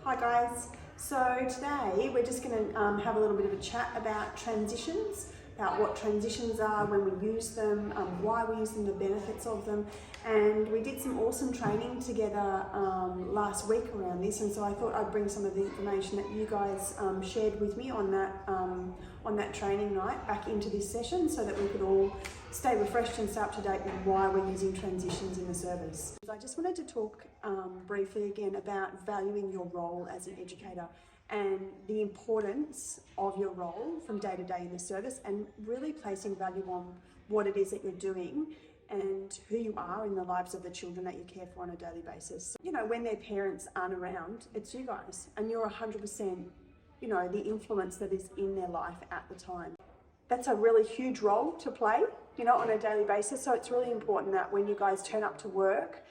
Hi guys, so today we're just going to have a little bit of a chat about transitions, about what transitions are, when we use them, why we use them, the benefits of them, and we did some awesome training together last week around this, and so I thought I'd bring some of the information that you guys shared with me on that training night back into this session so that we could all stay refreshed and stay up to date with why we're using transitions in the service. I just wanted to talk briefly again about valuing your role as an educator and the importance of your role from day to day in the service, and really placing value on what it is that you're doing and who you are in the lives of the children that you care for on a daily basis. You know, when their parents aren't around, it's you guys, and you're 100%, you know, the influence that is in their life at the time. That's a really huge role to play, you know, on a daily basis. So it's really important that when you guys turn up to work,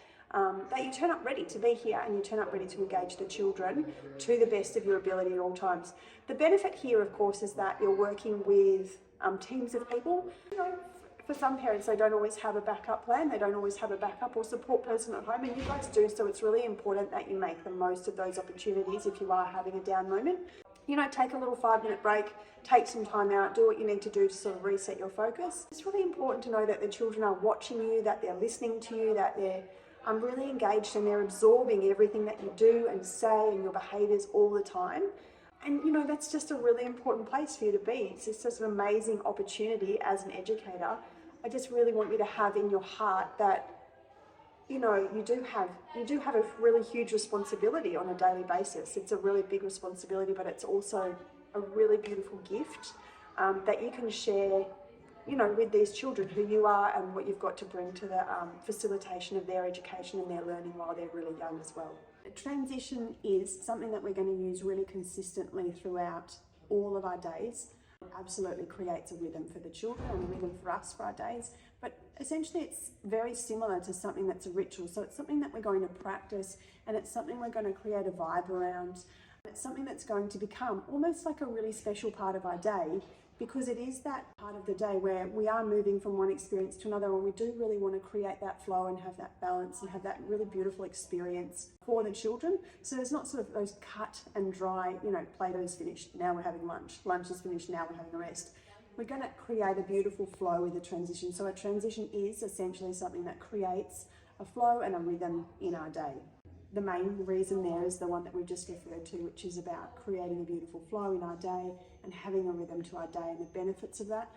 that you turn up ready to be here and you turn up ready to engage the children to the best of your ability at all times. The benefit here, of course, is that you're working with teams of people. You know, for some parents, they don't always have a backup plan. They don't always have a backup or support person at home, and you guys do. So it's really important that you make the most of those opportunities if you are having a down moment. You know, take a little 5-minute break, take some time out, do what you need to do to sort of reset your focus. It's really important to know that the children are watching you, that they're listening to you, that they're really engaged and they're absorbing everything that you do and say and your behaviours all the time. And you know, that's just a really important place for you to be. It's just an amazing opportunity as an educator. I just really want you to have in your heart that, you know, you do have a really huge responsibility on a daily basis. It's a really big responsibility, but it's also a really beautiful gift that you can share, you know, with these children, who you are and what you've got to bring to the facilitation of their education and their learning while they're really young as well. Transition is something that we're going to use really consistently throughout all of our days. It absolutely creates a rhythm for the children and a rhythm for us for our days, but essentially it's very similar to something that's a ritual. So it's something that we're going to practice, and it's something we're going to create a vibe around. It's something that's going to become almost like a really special part of our day, because it is that part of the day where we are moving from one experience to another, and we do really want to create that flow and have that balance and have that really beautiful experience for the children. So there's not sort of those cut and dry, you know, Play-Doh's finished, now we're having lunch, lunch is finished, now we're having a rest. We're going to create a beautiful flow with a transition. So a transition is essentially something that creates a flow and a rhythm in our day. The main reason there is the one that we've just referred to, which is about creating a beautiful flow in our day and having a rhythm to our day and the benefits of that.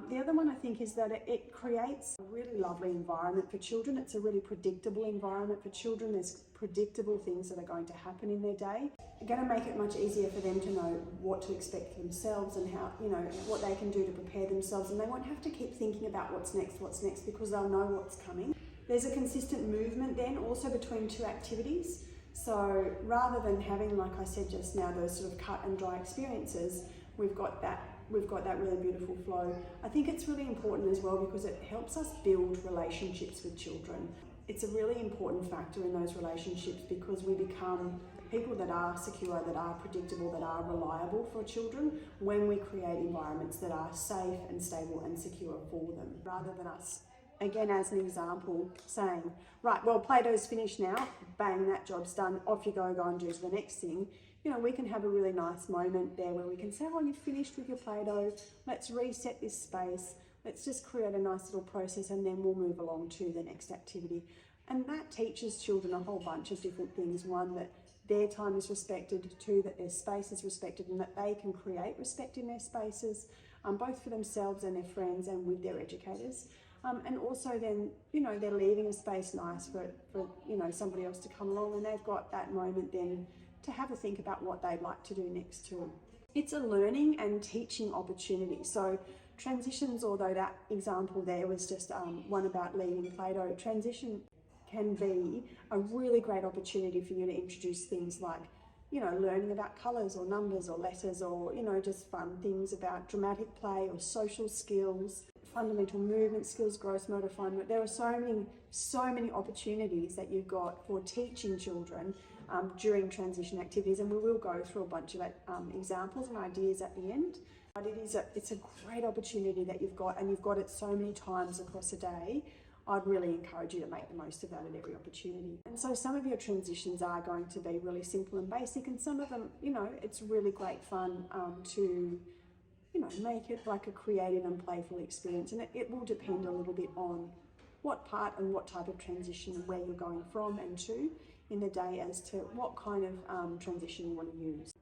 The other one, I think, is that it creates a really lovely environment for children. It's a really predictable environment for children. There's predictable things that are going to happen in their day. It's going to make it much easier for them to know what to expect for themselves and how, you know, what they can do to prepare themselves, and they won't have to keep thinking about what's next, because they'll know what's coming. There's a consistent movement then also between two activities. So rather than having, like I said just now, those sort of cut and dry experiences, we've got that really beautiful flow. I think it's really important as well because it helps us build relationships with children. It's a really important factor in those relationships because we become people that are secure, that are predictable, that are reliable for children when we create environments that are safe and stable and secure for them, rather than us, again, as an example, saying, right, well, Play-Doh's finished now, bang, that job's done, off you go and do the next thing. You know, we can have a really nice moment there where we can say, oh, you've finished with your Play-Doh, let's reset this space, let's just create a nice little process, and then we'll move along to the next activity. And that teaches children a whole bunch of different things. One, that their time is respected. Two, that their space is respected and that they can create respect in their spaces, both for themselves and their friends and with their educators. And also then, you know, they're leaving a space nice for you know, somebody else to come along, and they've got that moment then to have a think about what they'd like to do next too. It's a learning and teaching opportunity. So transitions, although that example there was just one about leaving Play-Doh, transition can be a really great opportunity for you to introduce things like, you know, learning about colours or numbers or letters, or, you know, just fun things about dramatic play or social skills, fundamental movement skills, gross motor fine motor. There are so many opportunities that you've got for teaching children during transition activities, and we will go through a bunch of examples and ideas at the end. But it's a great opportunity that you've got, and you've got it so many times across a day I'd really encourage you to make the most of that at every opportunity. And so some of your transitions are going to be really simple and basic, and some of them, you know, it's really great fun to, you know, make it like a creative and playful experience. And it will depend a little bit on what part and what type of transition and where you're going from and to in the day as to what kind of transition you want to use.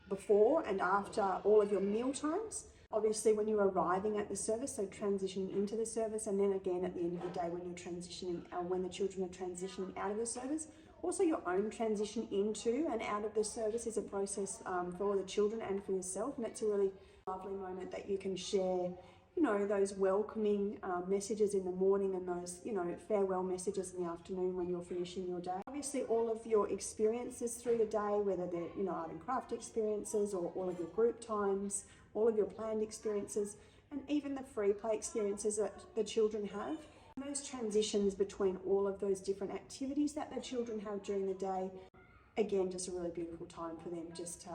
Before and after all of your meal times, obviously when you're arriving at the service, so transitioning into the service, and then again at the end of the day when you're transitioning, when the children are transitioning out of the service. Also your own transition into and out of the service is a process for the children and for yourself, and it's a really lovely moment that you can share, you know, those welcoming messages in the morning and those, you know, farewell messages in the afternoon when you're finishing your day. Obviously all of your experiences through the day, whether they're, you know, art and craft experiences or all of your group times, all of your planned experiences, and even the free play experiences that the children have. Those transitions between all of those different activities that the children have during the day, again, just a really beautiful time for them just to,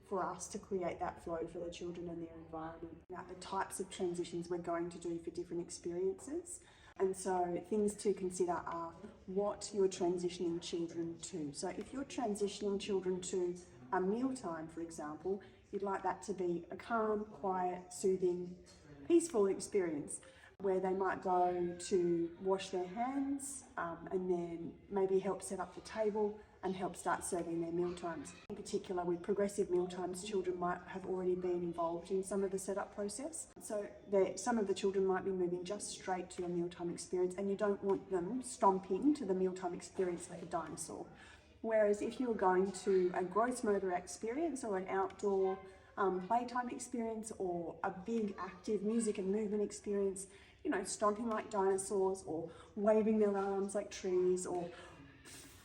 for us to create that flow for the children and their environment. Now, the types of transitions we're going to do for different experiences. And so things to consider are what you're transitioning children to. So if you're transitioning children to a mealtime, for example, you'd like that to be a calm, quiet, soothing, peaceful experience where they might go to wash their hands and then maybe help set up the table and help start serving their mealtimes. In particular, with progressive mealtimes, children might have already been involved in some of the setup process. So some of the children might be moving just straight to a mealtime experience, and you don't want them stomping to the mealtime experience like a dinosaur. Whereas if you're going to a gross motor experience or an outdoor playtime experience or a big active music and movement experience, you know, stomping like dinosaurs or waving their arms like trees or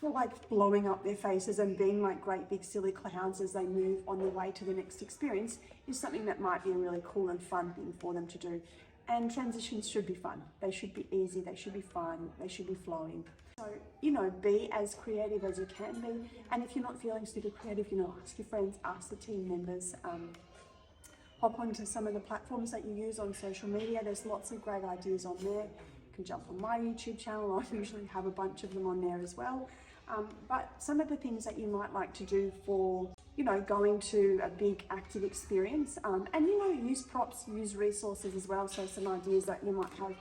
like blowing up their faces and being like great big silly clowns as they move on the way to the next experience is something that might be a really cool and fun thing for them to do. And transitions should be fun. They should be easy, they should be fun, they should be flowing. So, you know, be as creative as you can be. And if you're not feeling super creative, you know, ask your friends, ask the team members, hop onto some of the platforms that you use on social media. There's lots of great ideas on there. You can jump on my YouTube channel. I usually have a bunch of them on there as well. But some of the things that you might like to do for, you know, going to a big active experience, and, you know, use props, use resources as well. So some ideas that you might have,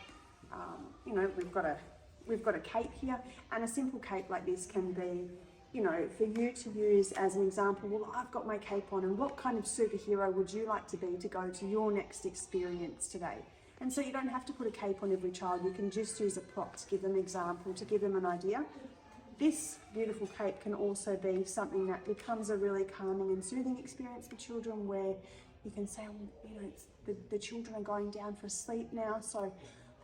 you know, we've got a cape here, and a simple cape like this can be, you know, for you to use as an example. Well, I've got my cape on, and what kind of superhero would you like to be to go to your next experience today? And so you don't have to put a cape on every child. You can just use a prop to give them an example, to give them an idea. This beautiful cape can also be something that becomes a really calming and soothing experience for children, where you can say, well, you know, the children are going down for sleep now, so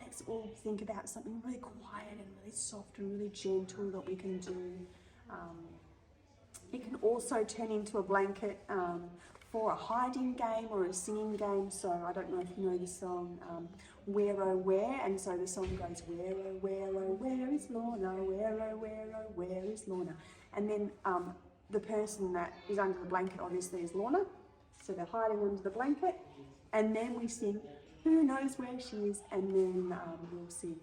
let's all think about something really quiet and really soft and really gentle that we can do. It can also turn into a blanket for a hiding game or a singing game. So I don't know if you know the song Where Oh Where, and so the song goes where oh where is Lorna, where oh where is Lorna, and then the person that is under the blanket obviously is Lorna, so they're hiding under the blanket, and then we sing who knows where she is, and then we'll sing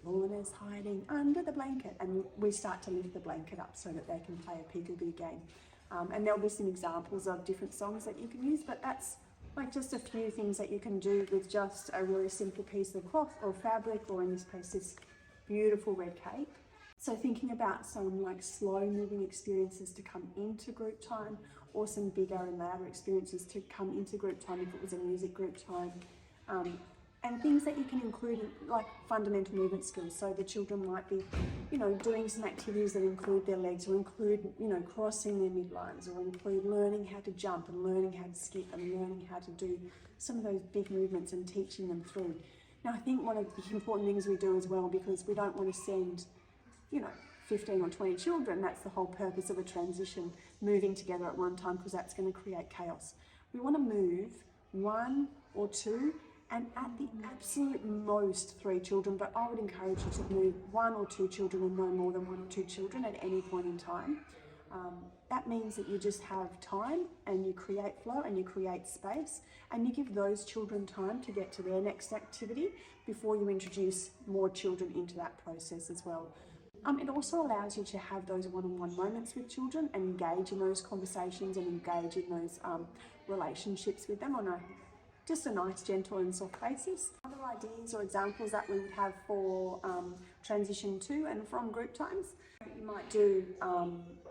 Lorna's hiding under the blanket, and we start to lift the blanket up so that they can play a peekaboo game. And there'll be some examples of different songs that you can use, but that's like just a few things that you can do with just a really simple piece of cloth or fabric, or in this case this beautiful red cape. So thinking about some like slow moving experiences to come into group time, or some bigger and louder experiences to come into group time if it was a music group time. And things that you can include in, like fundamental movement skills. So the children might be, you know, doing some activities that include their legs, or include, you know, crossing their midlines, or include learning how to jump and learning how to skip and learning how to do some of those big movements and teaching them through. Now, I think one of the important things we do as well, because we don't want to send, you know, 15 or 20 children, that's the whole purpose of a transition, moving together at one time, because that's going to create chaos. We want to move 1 or 2, and at the absolute most 3 children, but I would encourage you to move 1 or 2 children and no more than 1 or 2 children at any point in time. That means that you just have time and you create flow and you create space and you give those children time to get to their next activity before you introduce more children into that process as well. It also allows you to have those one-on-one moments with children and engage in those conversations and engage in those relationships with them on just a nice, gentle and soft basis. Other ideas or examples that we would have for transition to and from group times. You might do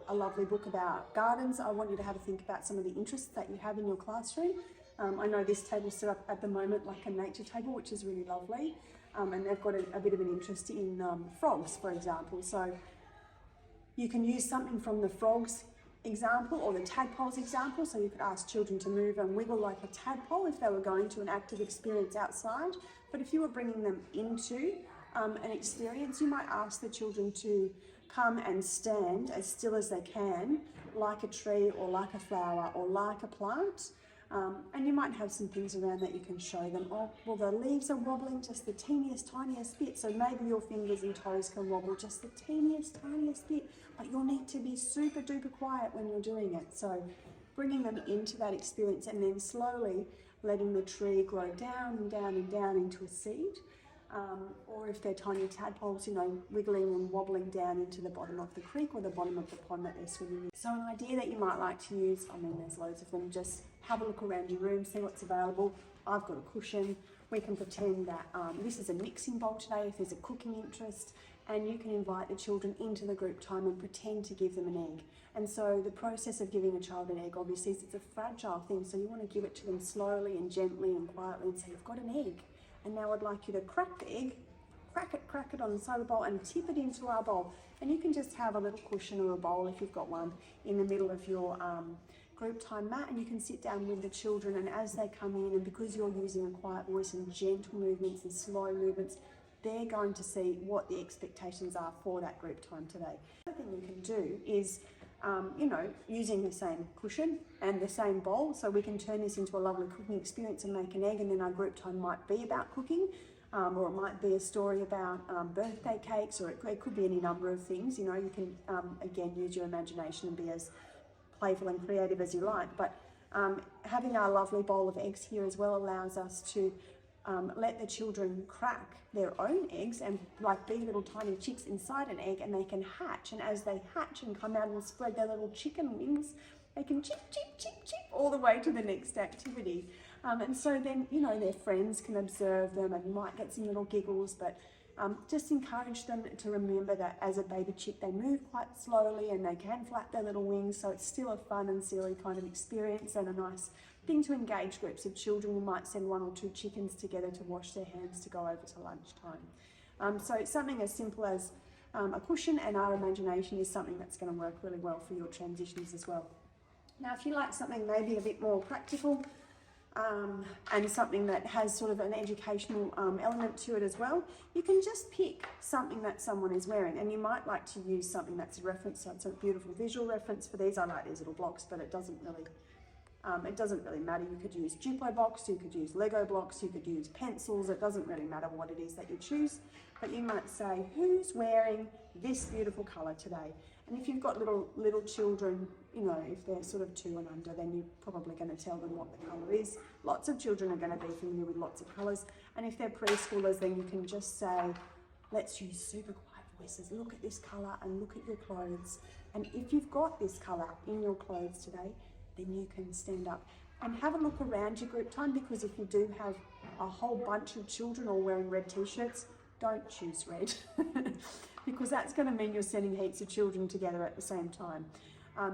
a lovely book about gardens. I want you to have a think about some of the interests that you have in your classroom. I know this table's set up at the moment like a nature table, which is really lovely. And they've got a bit of an interest in frogs, for example. So you can use something from the frogs example or the tadpoles example. So you could ask children to move and wiggle like a tadpole if they were going to an active experience outside. But if you were bringing them into an experience, you might ask the children to come and stand as still as they can, like a tree or like a flower or like a plant. And you might have some things around that you can show them. Oh, well, the leaves are wobbling just the teeniest, tiniest bit, so maybe your fingers and toes can wobble just the teeniest, tiniest bit, but you'll need to be super duper quiet when you're doing it. So bringing them into that experience and then slowly letting the tree grow down and down and down into a seed. Or if they're tiny tadpoles, you know, wiggling and wobbling down into the bottom of the creek or the bottom of the pond that they're swimming in. So an idea that you might like to use, I mean there's loads of them, just have a look around your room, see what's available. I've got a cushion. We can pretend that this is a mixing bowl today if there's a cooking interest, and you can invite the children into the group time and pretend to give them an egg. And so the process of giving a child an egg obviously is it's a fragile thing, so you want to give it to them slowly and gently and quietly and say, you've got an egg. And now I'd like you to crack the egg, crack it on the side of the bowl and tip it into our bowl. And you can just have a little cushion or a bowl if you've got one in the middle of your group time mat, and you can sit down with the children, and as they come in, and because you're using a quiet voice and gentle movements and slow movements, they're going to see what the expectations are for that group time today. The other thing you can do is you know, using the same cushion and the same bowl, so we can turn this into a lovely cooking experience and make an egg, and then our group time might be about cooking, or it might be a story about birthday cakes, or it could be any number of things. You know, you can again use your imagination and be as playful and creative as you like, but having our lovely bowl of eggs here as well allows us to let the children crack their own eggs and like be little tiny chicks inside an egg, and they can hatch, and as they hatch and come out and spread their little chicken wings, they can chip, chip, chip, chip all the way to the next activity. And so then, you know, their friends can observe them and might get some little giggles, but just encourage them to remember that as a baby chick, they move quite slowly and they can flap their little wings, so it's still a fun and silly kind of experience and a nice thing to engage groups of children. You might send 1 or 2 chickens together to wash their hands to go over to lunchtime. So something as simple as a cushion and our imagination is something that's going to work really well for your transitions as well. Now, if you like something maybe a bit more practical, and something that has sort of an educational element to it as well, you can just pick something that someone is wearing, and you might like to use something that's a reference, so it's a beautiful visual reference for these. I like these little blocks, but it doesn't really matter. You could use Duplo blocks, you could use Lego blocks, you could use pencils. It doesn't really matter what it is that you choose, but you might say, who's wearing this beautiful colour today? And if you've got little children, you know, if they're sort of 2 and under, then you're probably going to tell them what the colour is. Lots of children are going to be familiar with lots of colours. And if they're preschoolers, then you can just say, let's use super quiet voices. Look at this colour and look at your clothes. And if you've got this colour in your clothes today, then you can stand up and have a look around your group time, because if you do have a whole bunch of children all wearing red t-shirts, don't choose red because that's going to mean you're sending heaps of children together at the same time.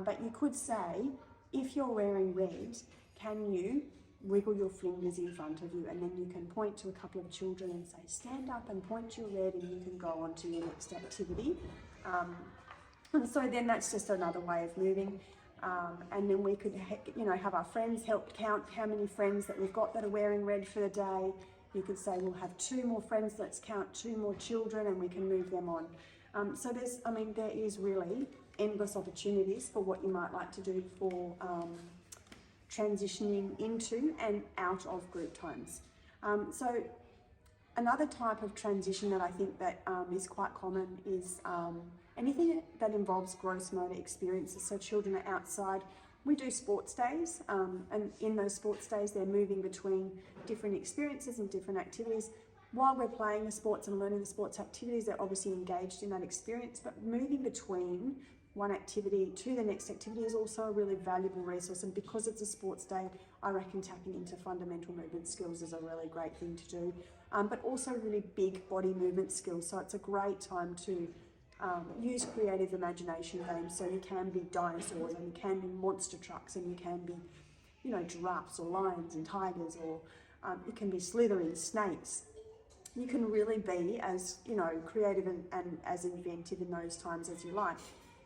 But you could say, if you're wearing red, can you wiggle your fingers in front of you, and then you can point to a couple of children and say, stand up and point to your red, and you can go on to your next activity. And so then that's just another way of moving. And then we could, you know, have our friends help count how many friends that we've got that are wearing red for the day. You could say we'll have 2 more friends, let's count 2 more children, and we can move them on. So there is really endless opportunities for what you might like to do for transitioning into and out of group times. So Another type of transition that I think that is quite common is anything that involves gross motor experiences. So children are outside. We do sports days, and in those sports days, they're moving between different experiences and different activities. While we're playing the sports and learning the sports activities, they're obviously engaged in that experience, but moving between one activity to the next activity is also a really valuable resource. And because it's a sports day, I reckon tapping into fundamental movement skills is a really great thing to do, but also really big body movement skills. So it's a great time to use creative imagination games. So you can be dinosaurs, and you can be monster trucks, and you can be, you know, giraffes or lions and tigers, or it can be slithering snakes. You can really be as, you know, creative and as inventive in those times as you like.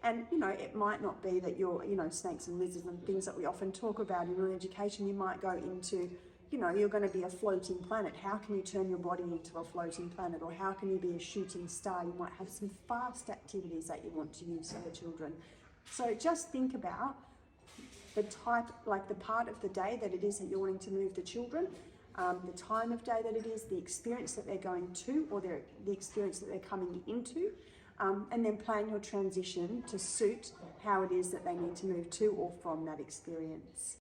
And, you know, it might not be that you're, you know, snakes and lizards and things that we often talk about in early education. You might go into, you know, you're going to be a floating planet. How can you turn your body into a floating planet? Or how can you be a shooting star? You might have some fast activities that you want to use for the children. So just think about the type, like the part of the day that it is that you're wanting to move the children, the time of day that it is, the experience that they're going to, or the experience that they're coming into, and then plan your transition to suit how it is that they need to move to or from that experience.